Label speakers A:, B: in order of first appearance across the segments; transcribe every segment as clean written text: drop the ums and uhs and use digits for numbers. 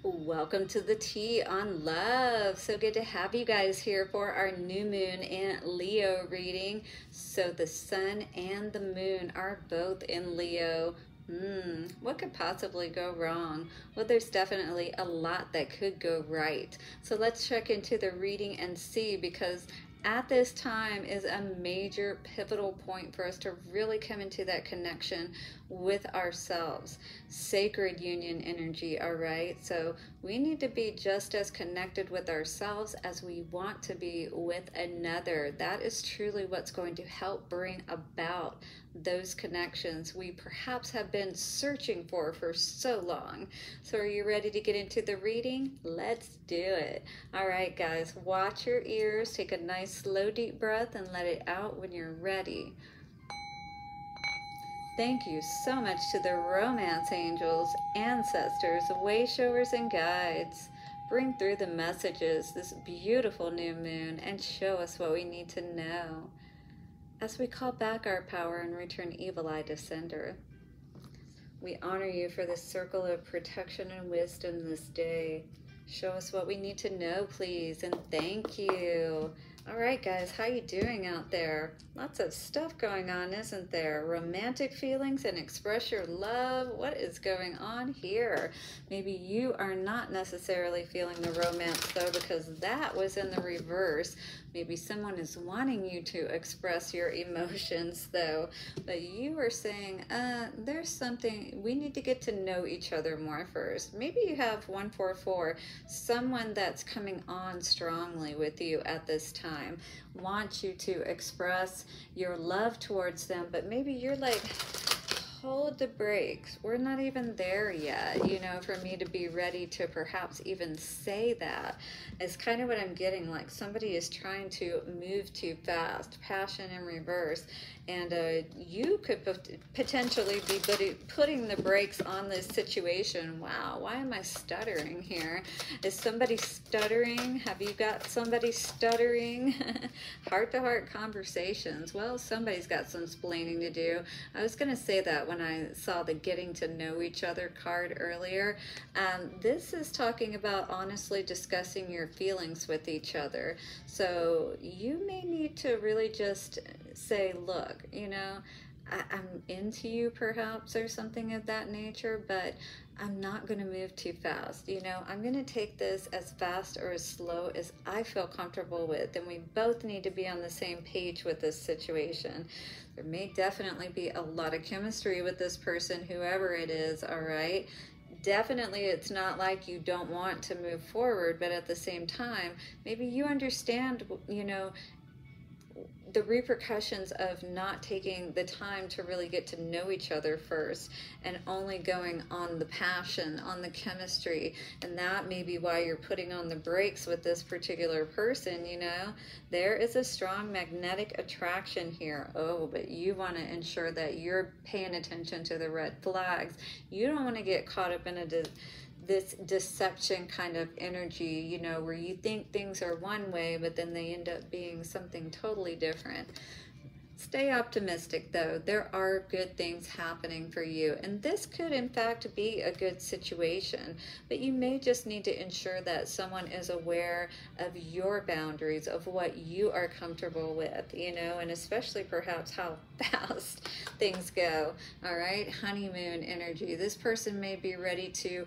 A: Welcome to the Tea on Love. So good to have you guys here for our new moon and Leo reading. So the sun and the moon are both in Leo. What could possibly go wrong? Well, there's definitely a lot that could go right. So let's check into the reading and see, because at this time is a major pivotal point for us to really come into that connection with ourselves. Sacred union energy, all right? So we need to be just as connected with ourselves as we want to be with another. That is truly what's going to help bring about those connections we perhaps have been searching for so long. So are you ready to get into the reading? Let's do it. All right, guys, watch your ears, take a nice slow deep breath and let it out when you're ready. Thank you so much to the romance angels, ancestors, way showers, and guides. Bring through the messages this beautiful new moon and show us what we need to know as we call back our power and return evil eye to sender. We honor you for this circle of protection and wisdom this day. Show us what we need to know, please, and thank you. All right, guys, how you doing out there? Lots of stuff going on, isn't there? Romantic feelings and express your love. What is going on here? Maybe you are not necessarily feeling the romance, though, because that was in the reverse. Maybe someone is wanting you to express your emotions, though, but you are saying, there's something, we need to get to know each other more first. Maybe you have 144, someone that's coming on strongly with you at this time, wants you to express your love towards them, but maybe you're like, hold the brakes. We're not even there yet, you know, for me to be ready to perhaps even say that. It's kind of what I'm getting, like somebody is trying to move too fast, passion in reverse, and you could potentially be putting the brakes on this situation. Wow, why am I stuttering here? Is somebody stuttering? Have you got somebody stuttering? Heart-to-heart conversations. Well, somebody's got some explaining to do. I was going to say that when I saw the getting to know each other card earlier. This is talking about honestly discussing your feelings with each other. So you may need to really just say, look, you know, I'm into you perhaps, or something of that nature, but I'm not going to move too fast. You know, I'm going to take this as fast or as slow as I feel comfortable with, and we both need to be on the same page with this situation. There may definitely be a lot of chemistry with this person, whoever it is, all right? Definitely it's not like you don't want to move forward, but at the same time, maybe you understand, you know, the repercussions of not taking the time to really get to know each other first and only going on the passion, on the chemistry, and that may be why you're putting on the brakes with this particular person. You know, there is a strong magnetic attraction here. Oh, but you want to ensure that you're paying attention to the red flags. You don't want to get caught up in this deception kind of energy, you know, where you think things are one way, but then they end up being something totally different. Stay optimistic, though. There are good things happening for you, and this could in fact be a good situation, but you may just need to ensure that someone is aware of your boundaries, of what you are comfortable with, you know, and especially perhaps how fast things go. All right, honeymoon energy. This person may be ready to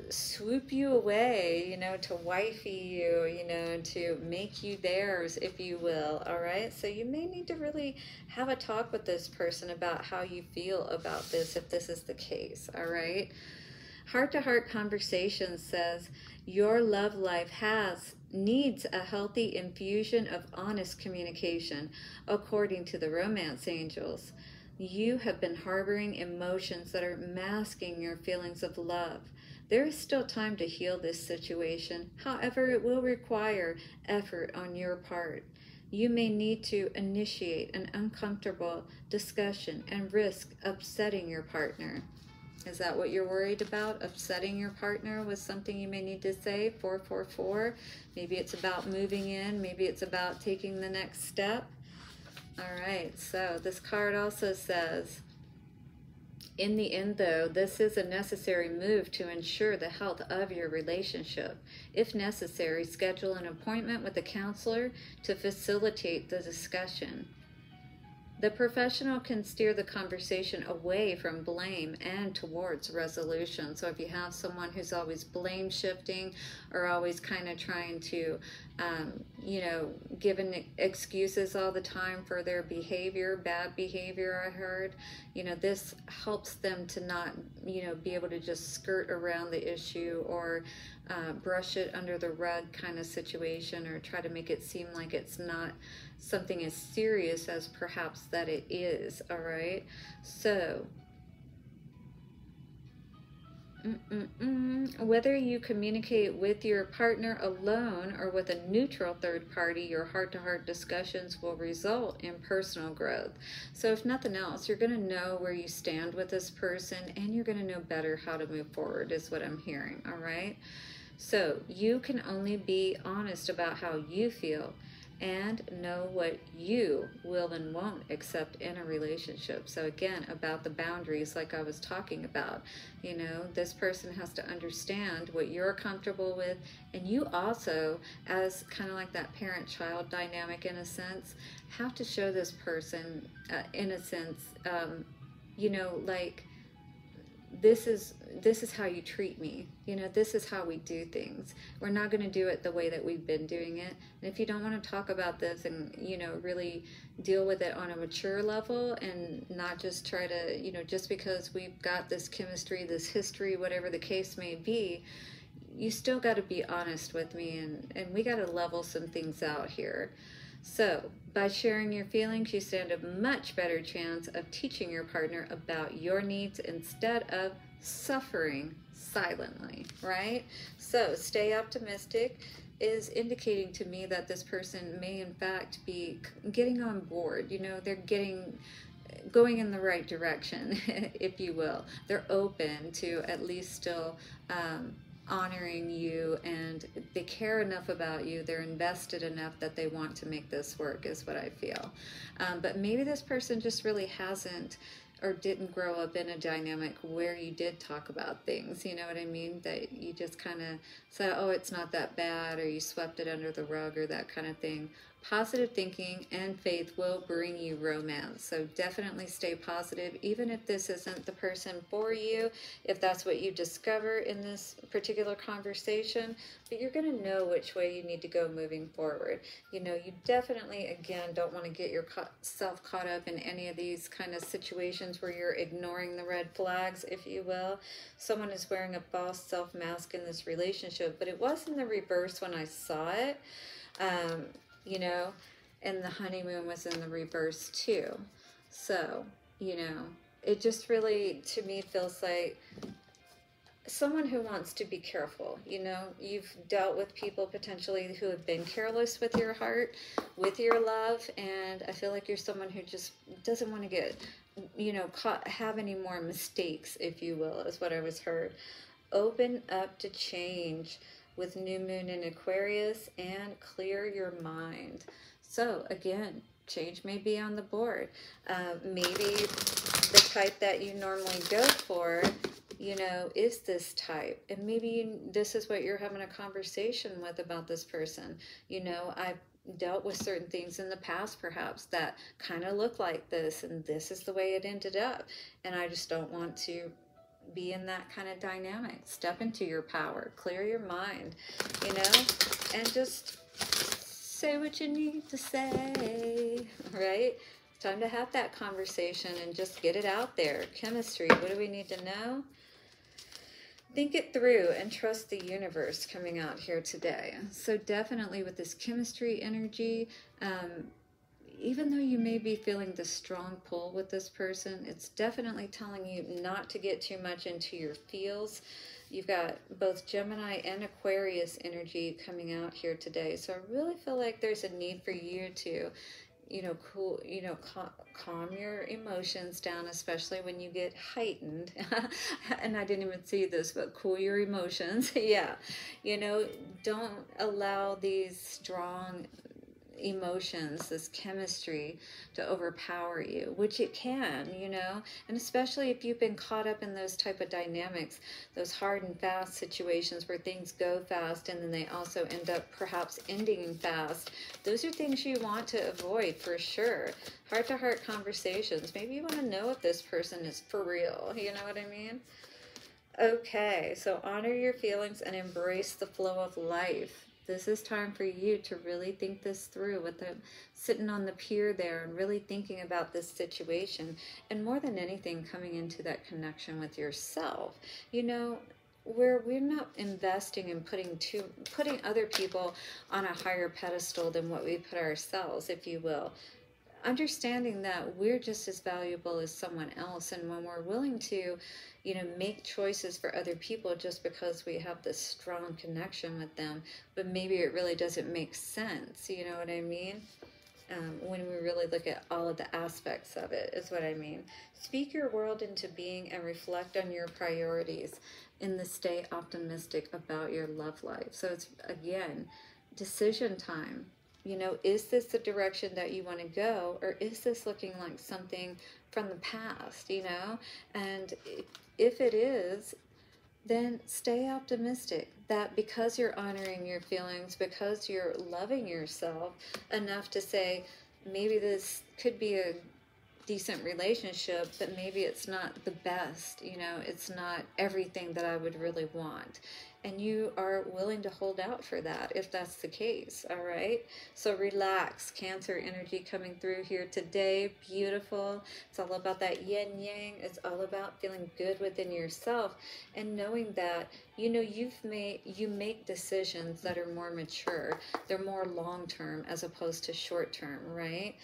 A: swoop you away, you know, to wifey you, you know, to make you theirs, if you will. All right, so you may need to really have a talk with this person about how you feel about this, if this is the case. All right, heart-to-heart conversation says your love life needs a healthy infusion of honest communication, according to the romance angels. You have been harboring emotions that are masking your feelings of love. There is still time to heal this situation. However, it will require effort on your part. You may need to initiate an uncomfortable discussion and risk upsetting your partner. Is that what you're worried about? Upsetting your partner with something you may need to say? 444. Maybe it's about moving in. Maybe it's about taking the next step. All right, so this card also says In the end, though, this is a necessary move to ensure the health of your relationship. If necessary, schedule an appointment with a counselor to facilitate the discussion. The professional can steer the conversation away from blame and towards resolution. So if you have someone who's always blame shifting or always kind of trying to, giving excuses all the time for their behavior, bad behavior, I heard, this helps them to not, be able to just skirt around the issue or brush it under the rug kind of situation, or try to make it seem like it's not something as serious as perhaps that it is. All right, so whether you communicate with your partner alone or with a neutral third party, your heart-to-heart discussions will result in personal growth. So if nothing else, you're going to know where you stand with this person, and you're going to know better how to move forward, is what I'm hearing. All right, so you can only be honest about how you feel and know what you will and won't accept in a relationship. So again, about the boundaries, like I was talking about, this person has to understand what you're comfortable with, and you also, as kind of like that parent-child dynamic in a sense, have to show this person, in a sense, like, this is how you treat me. This is how we do things. We're not going to do it the way that we've been doing it. And if you don't want to talk about this and, really deal with it on a mature level, and not just try to, just because we've got this chemistry, this history, whatever the case may be, you still got to be honest with me, and we got to level some things out here. So, by sharing your feelings, you stand a much better chance of teaching your partner about your needs instead of suffering silently, right? So, stay optimistic is indicating to me that this person may in fact be getting on board. They're going in the right direction, if you will. They're open to at least still honoring you, and they care enough about you, they're invested enough that they want to make this work, is what I feel. But maybe this person just really hasn't or didn't grow up in a dynamic where you did talk about things, you know what I mean? That you just kind of said, oh, it's not that bad, or you swept it under the rug, or that kind of thing. Positive thinking and faith will bring you romance. So definitely stay positive, even if this isn't the person for you, if that's what you discover in this particular conversation. But you're going to know which way you need to go moving forward. You definitely, again, don't want to get yourself caught up in any of these kind of situations where you're ignoring the red flags, if you will. Someone is wearing a false self-mask in this relationship, but it was in the reverse when I saw it. And the honeymoon was in the reverse too. So, it just really, to me, feels like someone who wants to be careful. You've dealt with people potentially who have been careless with your heart, with your love, and I feel like you're someone who just doesn't want to get, have any more mistakes, if you will, is what I was heard. Open up to change with new moon in Aquarius, and clear your mind. So again, change may be on the board. Maybe the type that you normally go for, is this type, and maybe this is what you're having a conversation with about this person. I've dealt with certain things in the past perhaps that kind of look like this, and this is the way it ended up, and I just don't want to be in that kind of dynamic. Step into your power, clear your mind, and just say what you need to say, right? It's time to have that conversation and just get it out there. Chemistry, what do we need to know? Think it through and trust the universe coming out here today. So definitely with this chemistry energy, even though you may be feeling the strong pull with this person, it's definitely telling you not to get too much into your feels. You've got both Gemini and Aquarius energy coming out here today. So I really feel like there's a need for you to, calm your emotions down, especially when you get heightened. And I didn't even see this, but cool your emotions. Yeah. Don't allow these strong emotions, this chemistry to overpower you, which it can, you know, and especially if you've been caught up in those type of dynamics, those hard and fast situations where things go fast and then they also end up perhaps ending fast. Those are things you want to avoid for sure. Heart-to-heart conversations. Maybe you want to know if this person is for real. You know what I mean? Okay, so honor your feelings and embrace the flow of life. This is time for you to really think this through with them sitting on the pier there and really thinking about this situation. And more than anything, coming into that connection with yourself. You know, where we're not investing in putting other people on a higher pedestal than what we put ourselves, if you will. Understanding that we're just as valuable as someone else, and when we're willing to, you know, make choices for other people just because we have this strong connection with them, but maybe it really doesn't make sense, you know what I mean? When we really look at all of the aspects of it, is what I mean. Speak your world into being and reflect on your priorities in the stay optimistic about your love life. So it's, again, decision time. You know, is this the direction that you want to go, or is this looking like something from the past, you know? And if it is, then stay optimistic that because you're honoring your feelings, because you're loving yourself enough to say, maybe this could be a decent relationship, but maybe it's not the best, you know, it's not everything that I would really want. And you are willing to hold out for that if that's the case, all right? So relax. Cancer energy coming through here today. Beautiful. It's all about that yin yang. It's all about feeling good within yourself and knowing that, you know, you make decisions that are more mature. They're more long-term as opposed to short-term, right?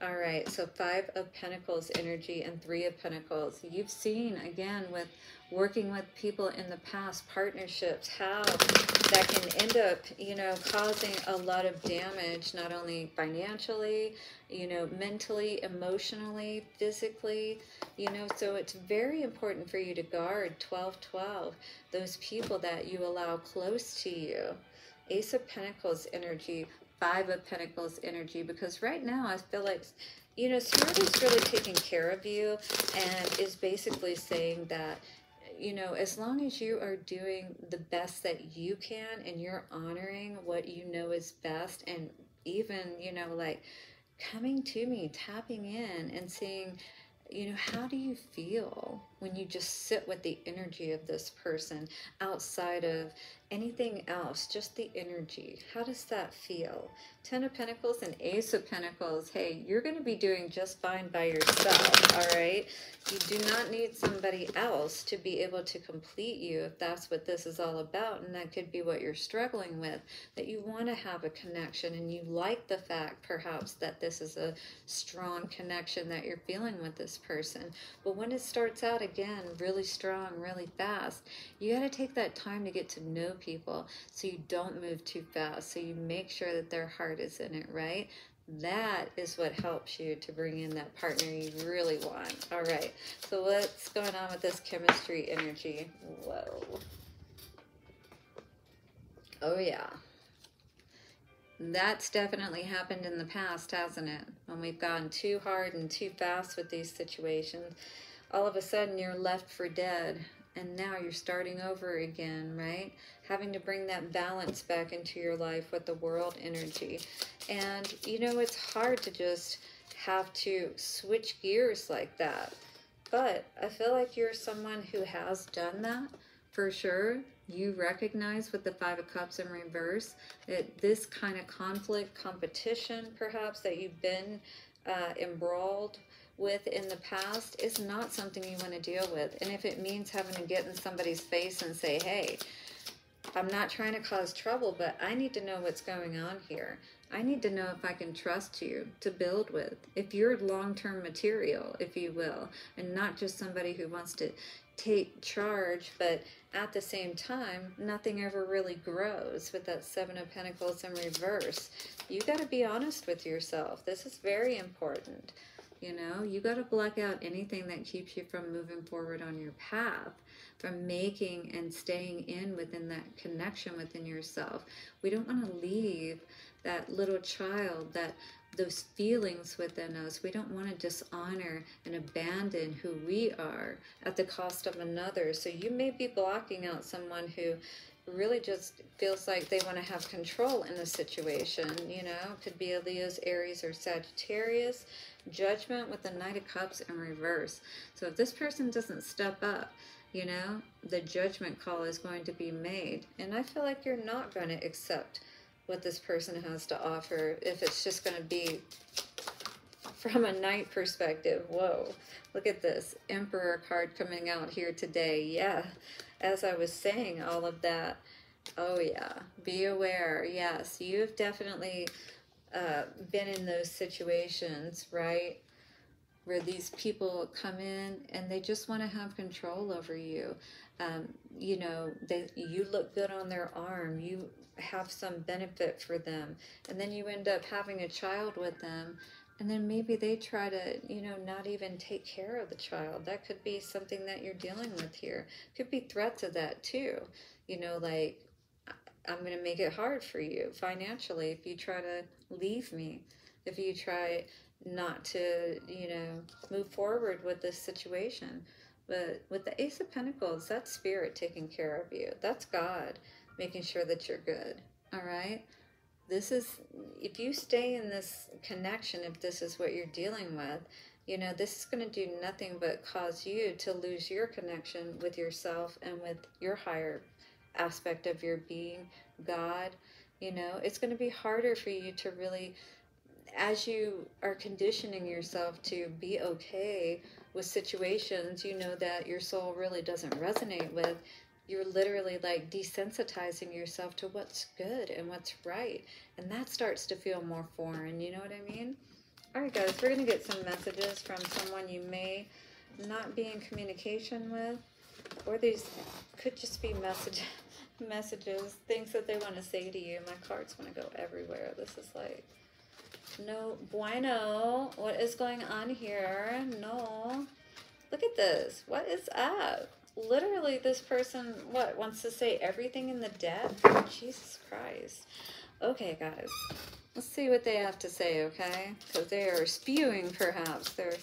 A: All right, so 5 of Pentacles energy and 3 of Pentacles. You've seen, again, with working with people in the past, partnerships, how that can end up, you know, causing a lot of damage, not only financially, you know, mentally, emotionally, physically, you know. So it's very important for you to guard 12-12, those people that you allow close to you. Ace of Pentacles energy, 5 of Pentacles energy, because right now I feel like, you know, Spirit is really taking care of you and is basically saying that, you know, as long as you are doing the best that you can and you're honoring what you know is best, and even, you know, like coming to me, tapping in and seeing, you know, how do you feel when you just sit with the energy of this person outside of anything else, just the energy? How does that feel? 10 of Pentacles and Ace of Pentacles. Hey, you're going to be doing just fine by yourself, all right? You do not need somebody else to be able to complete you if that's what this is all about, and that could be what you're struggling with, that you want to have a connection and you like the fact perhaps that this is a strong connection that you're feeling with this person. But when it starts out, again, really strong, really fast, you got to take that time to get to know people so you don't move too fast, so you make sure that their heart is in it, right? That is what helps you to bring in that partner you really want. All right, so what's going on with this chemistry energy? Whoa. Oh yeah. That's definitely happened in the past, hasn't it? When we've gone too hard and too fast with these situations, all of a sudden you're left for dead. And now you're starting over again, right? Having to bring that balance back into your life with the world energy. And, you know, it's hard to just have to switch gears like that. But I feel like you're someone who has done that for sure. You recognize with the 5 of Cups in reverse that this kind of conflict, competition perhaps that you've been embroiled with in the past is not something you want to deal with. And if it means having to get in somebody's face and say, hey, I'm not trying to cause trouble, but I need to know what's going on here. I need to know if I can trust you to build with. If you're long-term material, if you will, and not just somebody who wants to take charge, but at the same time, nothing ever really grows with that 7 of Pentacles in reverse. You got to be honest with yourself. This is very important. You know, you got to block out anything that keeps you from moving forward on your path. from making and staying in within that connection within yourself. We don't want to leave that little child, that those feelings within us. We don't want to dishonor and abandon who we are at the cost of another. So you may be blocking out someone who really just feels like they want to have control in a situation. You know, could be a Leo's, Aries, or Sagittarius. Judgment with the Knight of Cups in reverse. So if this person doesn't step up, you know, the judgment call is going to be made. And I feel like you're not going to accept what this person has to offer if it's just going to be from a Knight perspective. Whoa, look at this Emperor card coming out here today. Yeah, as I was saying all of that, oh yeah, be aware. Yes, you've definitely been in those situations, right, where these people come in and they just want to have control over you. You know, you look good on their arm, you have some benefit for them, and then you end up having a child with them, and then maybe they try to, you know, not even take care of the child. That could be something that you're dealing with here. Could be threats of that too. You know, like, I'm going to make it hard for you financially if you try to leave me, if you try not to, you know, move forward with this situation. But with the Ace of Pentacles, that's Spirit taking care of you. That's God making sure that you're good. All right? This is, if you stay in this connection, if this is what you're dealing with, you know, this is going to do nothing but cause you to lose your connection with yourself and with your higher aspect of your being, God. You know, it's going to be harder for you to really, as you are conditioning yourself to be okay with situations, you know, that your soul really doesn't resonate with. You're literally like desensitizing yourself to what's good and what's right. And that starts to feel more foreign. You know what I mean? All right, guys, we're going to get some messages from someone you may not be in communication with. Or these could just be messages, things that they want to say to you. My cards want to go everywhere. This is like, no bueno. What is going on here? No. Look at this. What is up? Literally, this person, what, wants to say everything in the deck? Jesus Christ. Okay, guys. Let's see what they have to say, okay? Because they are spewing, perhaps. They're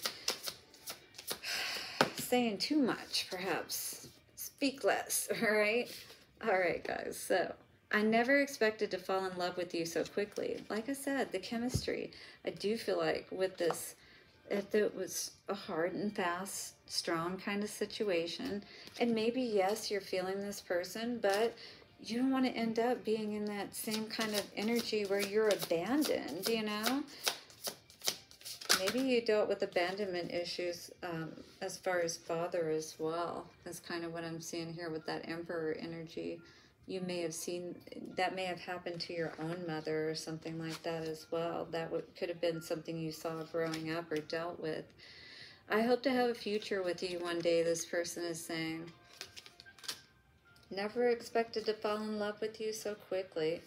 A: saying too much, perhaps. Speak less, all right? All right, guys. So, I never expected to fall in love with you so quickly. Like I said, the chemistry. I do feel like with this, if it was a hard and fast, strong kind of situation, and maybe, yes, you're feeling this person, but you don't want to end up being in that same kind of energy where you're abandoned, you know? Maybe you dealt with abandonment issues as far as father as well. That's kind of what I'm seeing here with that Emperor energy. You may have seen, that may have happened to your own mother or something like that as well. That could have been something you saw growing up or dealt with. I hope to have a future with you one day, this person is saying. Never expected to fall in love with you so quickly.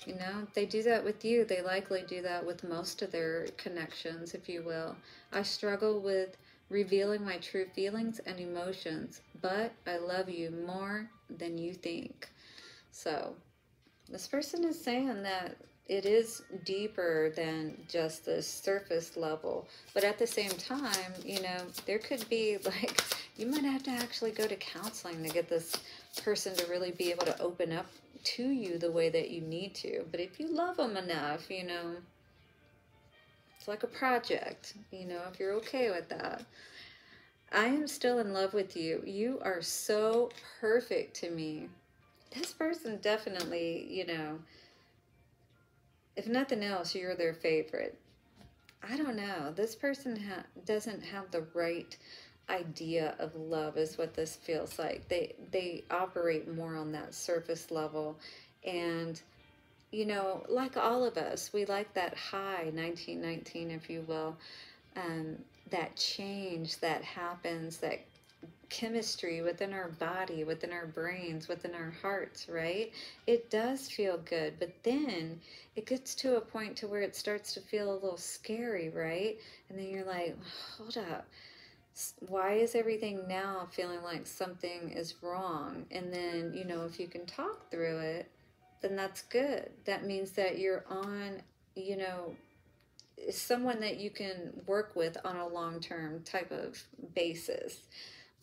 A: You know, they do that with you. They likely do that with most of their connections, if you will. I struggle with revealing my true feelings and emotions, but I love you more than you think. So, this person is saying that it is deeper than just the surface level. But at the same time, you know, there could be like, you might have to actually go to counseling to get this person to really be able to open up to you the way that you need to. But if you love them enough, you know, it's like a project, you know, if you're okay with that. I am still in love with you. You are so perfect to me. This person definitely, you know, if nothing else, you're their favorite. I don't know. This person doesn't have the right idea of love is what this feels like. They operate more on that surface level. And, you know, like all of us, we like that high 1919, if you will, that change that happens, that chemistry within our body, within our brains, within our hearts, right? It does feel good, but then it gets to a point to where it starts to feel a little scary, right? And then you're like, hold up, Why is everything now feeling like something is wrong? And then, you know, if you can talk through it, then that's good. That means that you're on, you know, someone that you can work with on a long-term type of basis.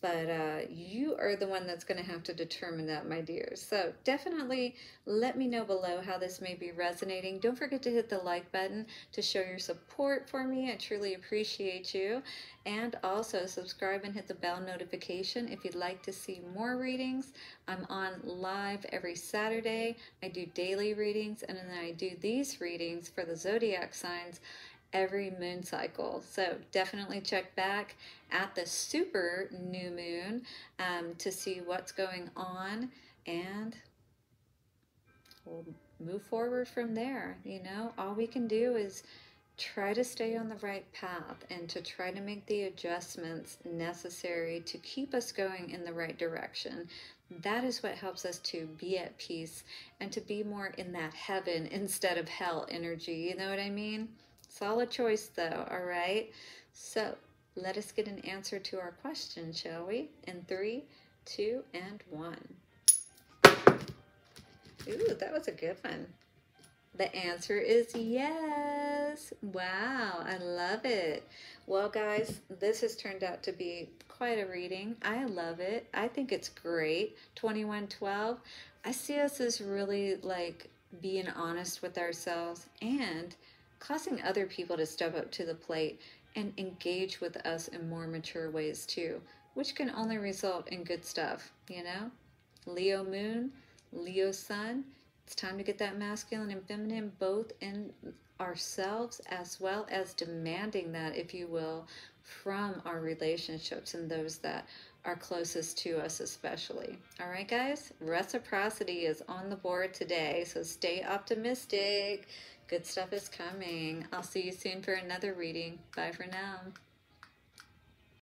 A: But you are the one that's going to have to determine that, my dears. So definitely let me know below how this may be resonating. Don't forget to hit the like button to show your support for me. I truly appreciate you. And also subscribe and hit the bell notification if you'd like to see more readings. I'm on live every Saturday. I do daily readings, and then I do these readings for the zodiac signs every moon cycle. So definitely check back at the super new moon to see what's going on, and we'll move forward from there. You know, all we can do is try to stay on the right path and to try to make the adjustments necessary to keep us going in the right direction. That is what helps us to be at peace and to be more in that heaven instead of hell energy. You know what I mean? Solid choice though, all right? So let us get an answer to our question, shall we? In 3, 2, and 1. Ooh, that was a good one. The answer is yes. Wow, I love it. Well, guys, this has turned out to be quite a reading. I love it. I think it's great. 2112. I see us as really like being honest with ourselves and causing other people to step up to the plate and engage with us in more mature ways too, which can only result in good stuff, you know? Leo moon, Leo sun. It's time to get that masculine and feminine both in ourselves, as well as demanding that, if you will, from our relationships and those that are closest to us especially. All right, guys? Reciprocity is on the board today, so stay optimistic. Good stuff is coming. I'll see you soon for another reading. Bye for now.